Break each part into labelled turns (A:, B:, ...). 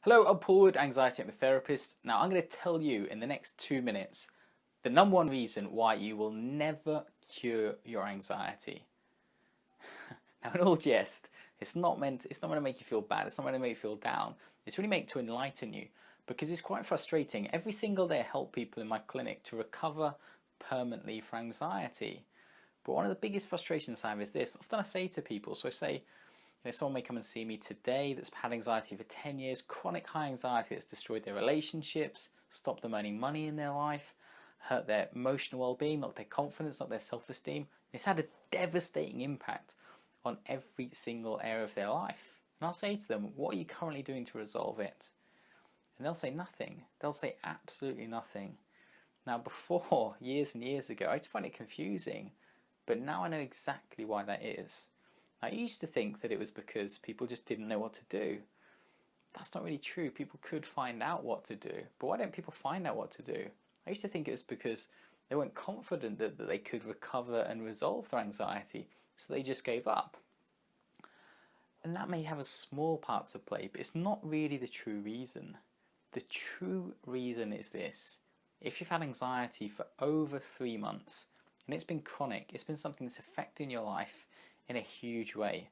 A: Hello, I'm Paul Wood, anxiety hypnotherapist. Now, I'm going to tell you in the next 2 minutes the number one reason why you will never cure your anxiety. Now, in all jest, it's not meant to make you feel bad. It's not meant to make you feel down. It's really meant to enlighten you, because it's quite frustrating. Every single day I help people in my clinic to recover permanently from anxiety. But one of the biggest frustrations I have is this. Often I say to people, so I say, someone may come and see me today that's had anxiety for 10 years, chronic high anxiety that's destroyed their relationships, stopped them earning money in their life, hurt their emotional well-being, knocked their confidence, knocked their self-esteem. It's had a devastating impact on every single area of their life. And I'll say to them, what are you currently doing to resolve it? And they'll say nothing. They'll say absolutely nothing. Now, before, years and years ago, I used to find it confusing, but now I know exactly why that is. I used to think that it was because people just didn't know what to do. That's not really true. People could find out what to do. But why don't people find out what to do? I used to think it was because they weren't confident that they could recover and resolve their anxiety, so they just gave up. And that may have a small part to play, but it's not really the true reason. The true reason is this. If you've had anxiety for over 3 months, and it's been chronic, it's been something that's affecting your life in a huge way,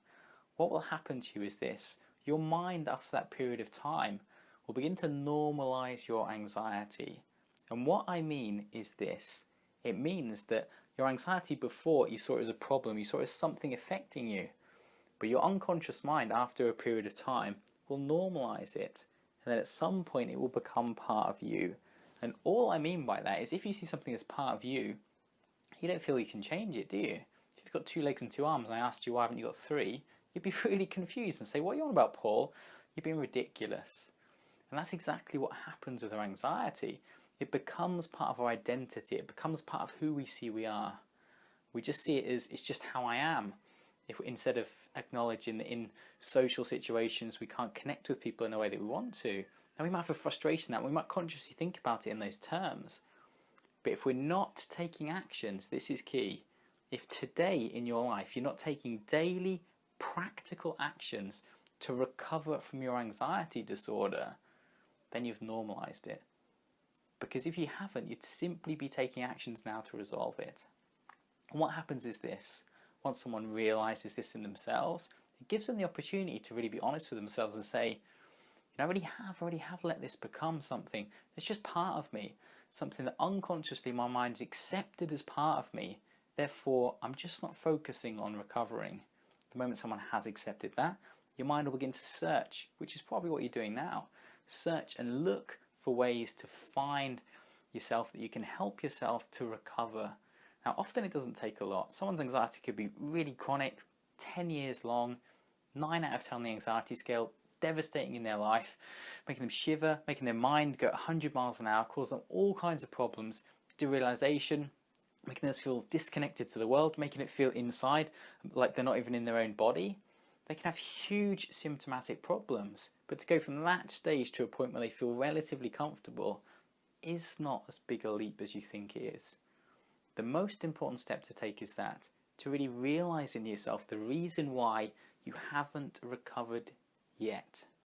A: what will happen to you is this. Your mind, after that period of time, will begin to normalize your anxiety. And what I mean is this. It means that your anxiety before, you saw it as a problem, you saw it as something affecting you. But your unconscious mind, after a period of time, will normalize it. And then at some point it will become part of you. And all I mean by that is, if you see something as part of you, you don't feel you can change it, do you? If you've got 2 legs and 2 arms and I asked you why haven't you got 3, you'd be really confused and say, what are you on about, Paul? You're being ridiculous. And that's exactly what happens with our anxiety. It becomes part of our identity. It becomes part of who we see we are. We just see it as, it's just how I am. Instead of acknowledging that in social situations we can't connect with people in a way that we want to. Now, we might have a frustration that we might consciously think about it in those terms. But if we're not taking actions, this is key. If today in your life you're not taking daily practical actions to recover from your anxiety disorder, then you've normalized it. Because if you haven't, you'd simply be taking actions now to resolve it. And what happens is this. Once someone realizes this in themselves, it gives them the opportunity to really be honest with themselves and say, I already have let this become something that's just part of me, something that unconsciously my mind's accepted as part of me. Therefore, I'm just not focusing on recovering. The moment someone has accepted that, your mind will begin to search, which is probably what you're doing now. Search and look for ways to find yourself that you can help yourself to recover. Now, often it doesn't take a lot. Someone's anxiety could be really chronic, 10 years long, 9 out of 10 on the anxiety scale, devastating in their life, making them shiver, making their mind go 100 miles an hour, cause them all kinds of problems, derealization, making us feel disconnected to the world, making it feel inside like they're not even in their own body. They can have huge symptomatic problems, but to go from that stage to a point where they feel relatively comfortable is not as big a leap as you think it is. The most important step to take is that, to really realize in yourself the reason why you haven't recovered yet.